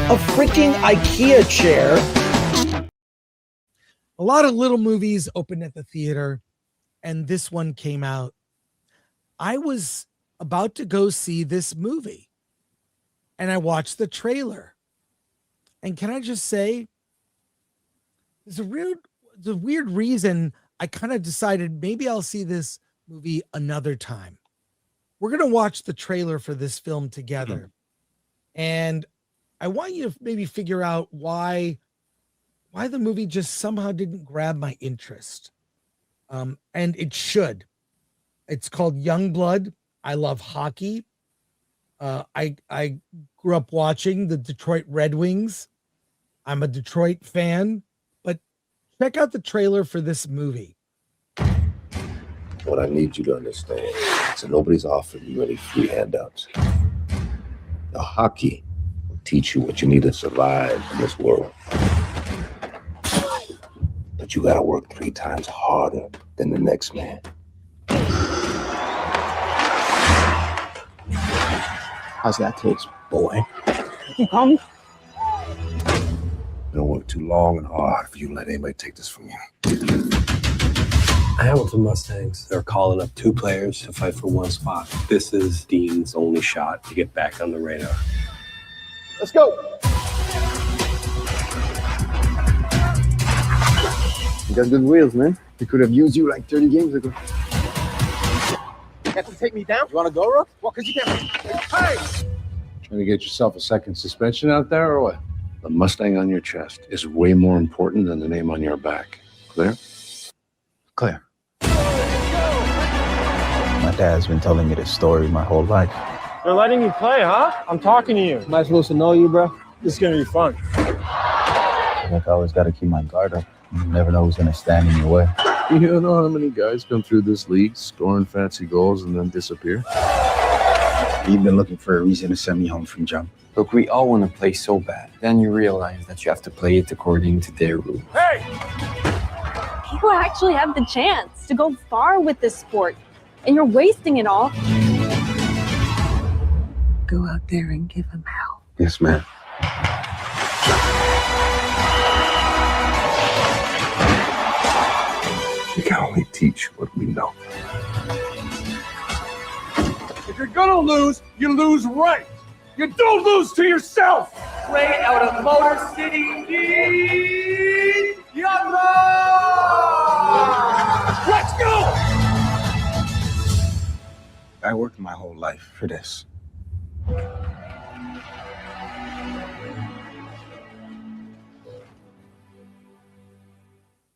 a freaking IKEA chair. A lot of little movies opened at the theater, and this one came out. I was about to go see this movie, and I watched the trailer. And can I just say, there's a weird reason I kind of decided maybe I'll see this movie another time. We're going to watch the trailer for this film together. And I want you to maybe figure out why the movie just somehow didn't grab my interest. And it should. It's called Youngblood. I love hockey. I grew up watching the Detroit Red Wings. I'm a Detroit fan, but check out the trailer for this movie. What I need you to understand is that nobody's offering you any free handouts. The hockey will teach you what you need to survive in this world. But you gotta work 3 times harder than the next man. How's that taste, boy? You don't work too long and hard for you to let anybody take this from you. Hamilton Mustangs. They're calling up 2 players to fight for 1 spot. This is Dean's only shot to get back on the radar. Let's go. You got good wheels, man. We could have used you like 30 games ago. You have to take me down? You want to go, Rook? Well, because you can't. Hey! Trying to get yourself a second suspension out there or what? The Mustang on your chest is way more important than the name on your back. Clear? Clear. My dad's been telling me this story my whole life. They're letting me play, huh? I'm talking to you. Am I supposed to know you, bro? This is going to be fun. I think I always got to keep my guard up. You never know who's going to stand in your way. You don't know how many guys come through this league scoring fancy goals and then disappear? You've been looking for a reason to send me home from jump. Look, we all want to play so bad. Then you realize that you have to play it according to their rules. Hey! People actually have the chance to go far with this sport, and you're wasting it all. Go out there and give them hell. Yes, ma'am. We can only teach what we know. If you're going to lose, you lose right. You don't lose to yourself. Straight out of Motor City, Youngblood! Let's go! I worked my whole life for this.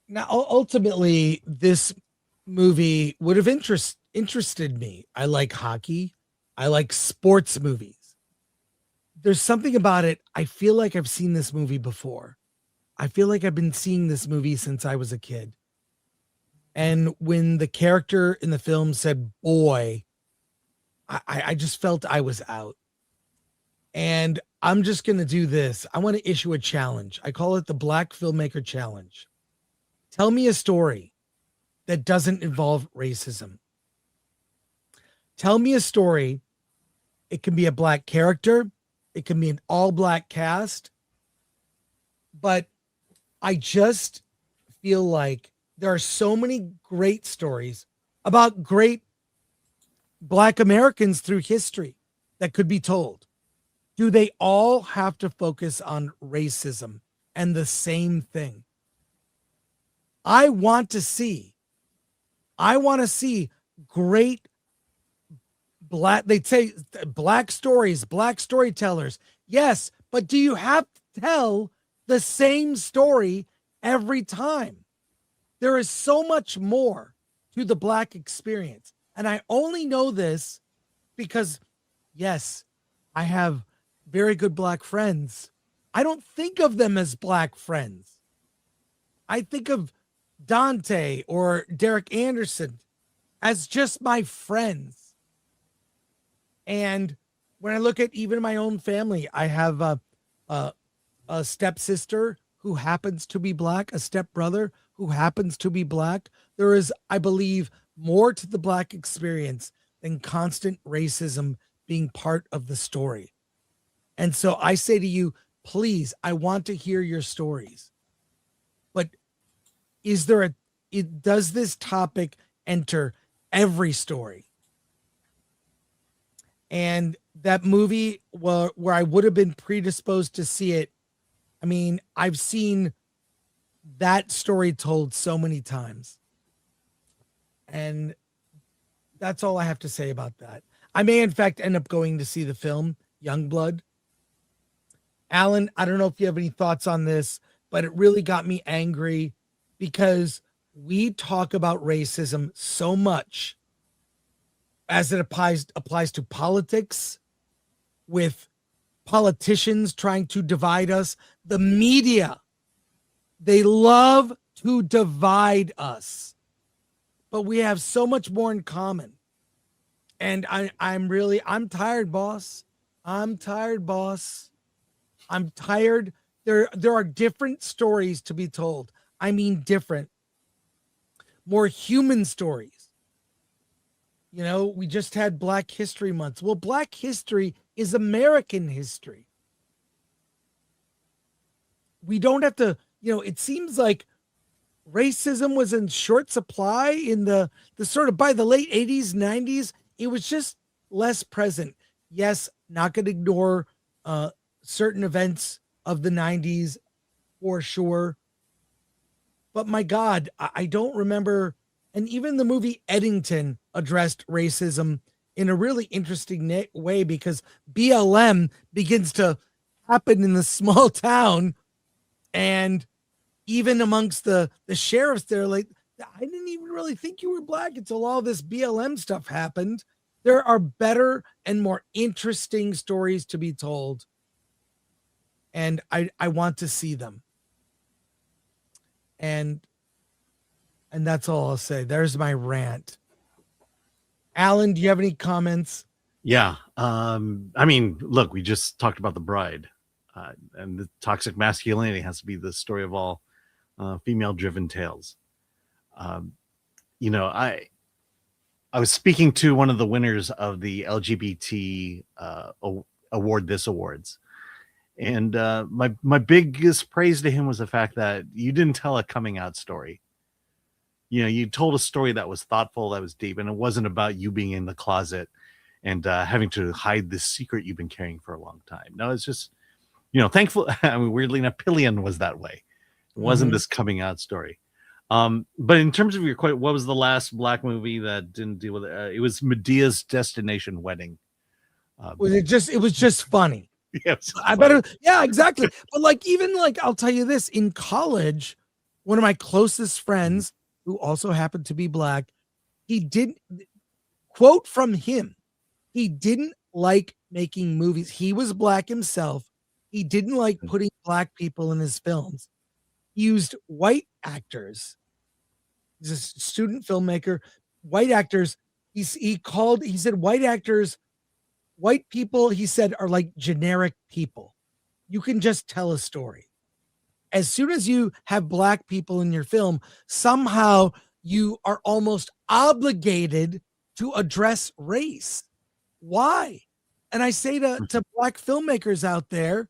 Now, ultimately, this movie would have interested me. I like hockey. I like sports movies. There's something about it. I feel like I've seen this movie before. I feel like I've been seeing this movie since I was a kid. And when the character in the film said, boy, I just felt I was out. And I'm just going to do this. I want to issue a challenge. I call it the Black Filmmaker Challenge. Tell me a story that doesn't involve racism. Tell me a story. It can be a Black character. It can be an all-Black cast. But I just feel like there are so many great stories about great Black Americans through history that could be told. Do they all have to focus on racism and the same thing? I want to see great Black, they'd say Black stories, Black storytellers. Yes, but do you have to tell the same story every time? There is so much more to the Black experience. And I only know this because, yes, I have very good Black friends. I don't think of them as Black friends. I think of Dante or Derek Anderson as just my friends. And when I look at even my own family, I have a stepsister who happens to be Black, a stepbrother who happens to be Black. There is, I believe, more to the Black experience than constant racism being part of the story. And so I say to you, please, I want to hear your stories. But does this topic enter every story? And that movie, where I would have been predisposed to see it, I mean, I've seen that story told so many times. And that's all I have to say about that. I may, in fact, end up going to see the film Youngblood. Alan, I don't know if you have any thoughts on this, but it really got me angry because we talk about racism so much as it applies to politics, with politicians trying to divide us. The media, they love to divide us, but we have so much more in common. And I'm tired, boss. I'm tired, boss. I'm tired. There are different stories to be told. I mean, different, more human stories. You know, we just had Black History Month. Well, Black history is American history. We don't have to, it seems like racism was in short supply in the sort of by the late 80s, 90s. It was just less present. Yes, not going to ignore certain events of the 90s for sure. But my God, I don't remember. And even the movie Eddington addressed racism in a really interesting way, because BLM begins to happen in the small town. And even amongst the sheriffs, they're like, I didn't even really think you were Black until all this BLM stuff happened. There are better and more interesting stories to be told. And I want to see them. And that's all I'll say. There's my rant. Alan, do you have any comments? Yeah. I mean, look, we just talked about The Bride, and the toxic masculinity has to be the story of all female-driven tales. I was speaking to one of the winners of the LGBT award, this awards. And my biggest praise to him was the fact that you didn't tell a coming out story. You told a story that was thoughtful, that was deep, and it wasn't about you being in the closet and having to hide this secret you've been carrying for a long time. No, it's just, thankful. I mean, weirdly enough, Pillion was that way. It wasn't this coming out story. But in terms of your question, what was the last Black movie that didn't deal with it? It was Medea's Destination Wedding. It was just funny. Yes, yeah, exactly. But even I'll tell you this, in college, one of my closest friends, who also happened to be Black, he didn't, quote from him, he didn't like making movies. He was Black himself. He didn't like putting Black people in his films. He used white actors. He's a student filmmaker. White actors. He said white actors, white people, he said, are like generic people. You can just tell a story. As soon as you have Black people in your film, somehow you are almost obligated to address race. Why? And I say to Black filmmakers out there,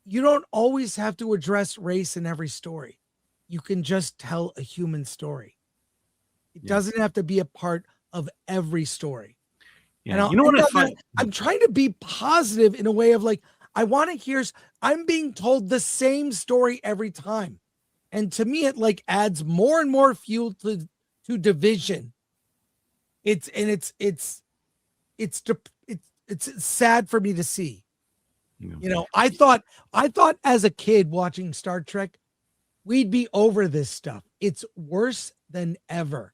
you don't always have to address race in every story. You can just tell a human story. It doesn't have to be a part of every story. Yeah. And I'm trying to be positive in a way of I want to hear, I'm being told the same story every time. And to me, it adds more and more fuel to division. It's sad for me to see. I thought as a kid watching Star Trek, we'd be over this stuff. It's worse than ever.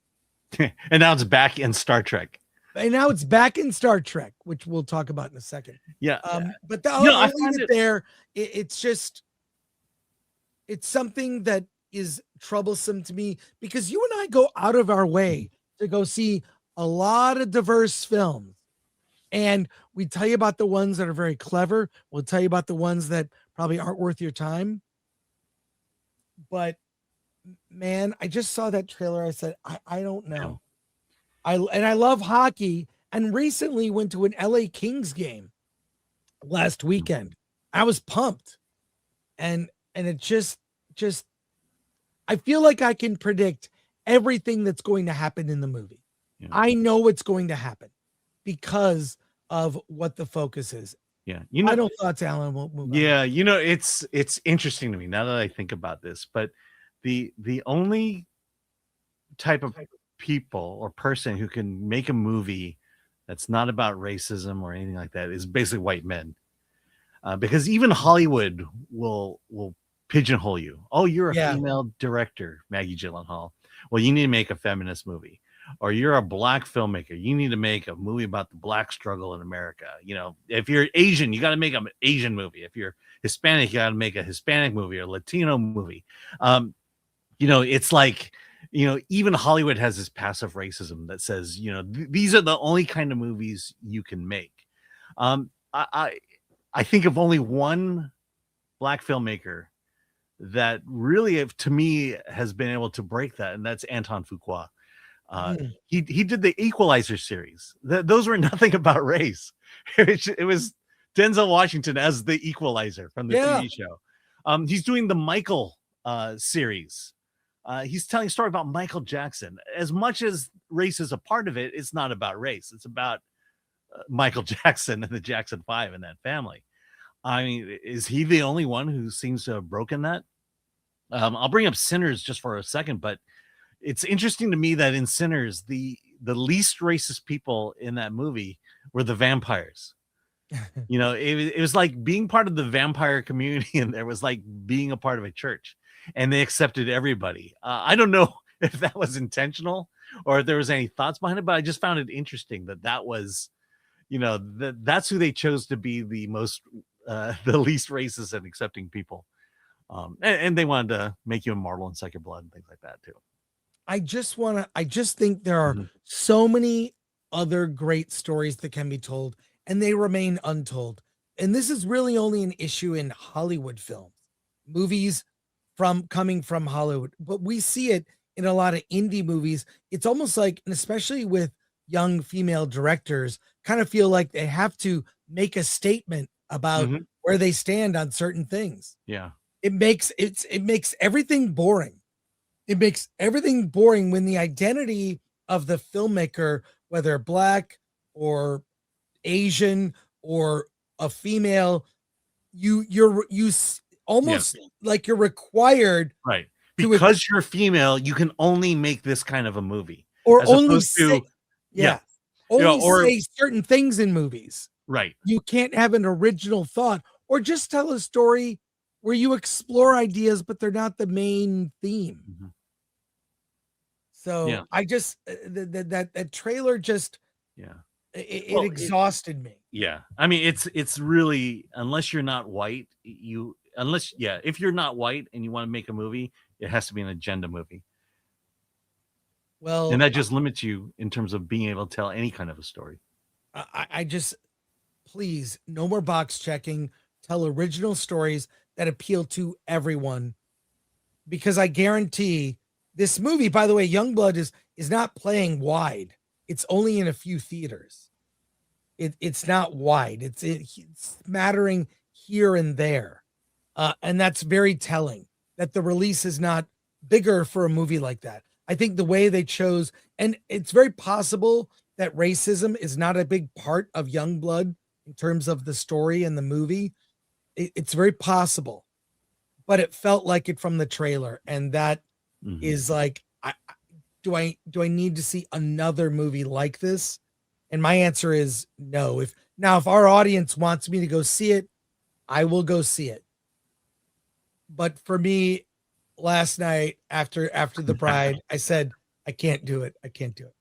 And now it's back in Star Trek. And now it's back in Star Trek, which we'll talk about in a second. Yeah. But I'll leave it there. It's something that is troublesome to me, because you and I go out of our way to go see a lot of diverse films. And we tell you about the ones that are very clever. We'll tell you about the ones that probably aren't worth your time. But man, I just saw that trailer. I said, I don't know. I love hockey, and recently went to an LA Kings game. last weekend. I was pumped. And it just I feel like I can predict everything that's going to happen in the movie. Yeah. I know what's going to happen because of what the focus is. Yeah. Final thoughts, Alan. We'll move on. Yeah, it's interesting to me now that I think about this, but the only type of people or person who can make a movie that's not about racism or anything like that is basically white men. Because even Hollywood will pigeonhole you. Oh, you're a female director, Maggie Gyllenhaal. Well, you need to make a feminist movie. Or you're a black filmmaker. You need to make a movie about the black struggle in America. If you're Asian, you got to make an Asian movie. If you're Hispanic, you got to make a Hispanic movie or Latino movie. It's like, even Hollywood has this passive racism that says, these are the only kind of movies you can make. I think of only one black filmmaker that really, to me, has been able to break that, and that's Anton Fuqua. He did the Equalizer series. Those were nothing about race. It was Denzel Washington as the Equalizer from the TV show. He's doing the Michael series. He's telling a story about Michael Jackson. As much as race is a part of it, it's not about race. It's about Michael Jackson and the Jackson 5 and that family. I mean, is he the only one who seems to have broken that? I'll bring up Sinners just for a second, but it's interesting to me that in Sinners, the least racist people in that movie were the vampires. It was like being part of the vampire community, and there was like being a part of a church, and they accepted everybody. I don't know if that was intentional or if there was any thoughts behind it, but I just found it interesting that was, that's who they chose to be the most, the least racist and accepting people. And they wanted to make you immortal and suck your blood and things like that too. I just think there are so many other great stories that can be told, and they remain untold. And this is really only an issue in Hollywood films, movies coming from Hollywood, but we see it in a lot of indie movies. It's almost like, and especially with young female directors, kind of feel like they have to make a statement about where they stand on certain things. Yeah. It makes everything boring. It makes everything boring when the identity of the filmmaker, whether black or Asian or a female, you almost like you're required, right? Because you're female, you can only make this kind of a movie, or only say, or say certain things in movies. Right. You can't have an original thought, or just tell a story where you explore ideas, but they're not the main theme. So I just that trailer just it exhausted me. Yeah, I mean it's really, unless you're not white, if you're not white and you want to make a movie, it has to be an agenda movie. Well, and that just limits you in terms of being able to tell any kind of a story. I just, please, no more box checking. Tell original stories that appeal to everyone, because I guarantee this movie, by the way, Youngblood is not playing wide. It's only in a few theaters. It's not wide. It's mattering here and there. And that's very telling that the release is not bigger for a movie like that. I think the way they chose, and it's very possible that racism is not a big part of Youngblood in terms of the story and the movie. It's very possible, but it felt like it from the trailer. And that is like, do I need to see another movie like this? And my answer is no. If our audience wants me to go see it, I will go see it. But for me, last night after the Pride, I said, I can't do it. I can't do it.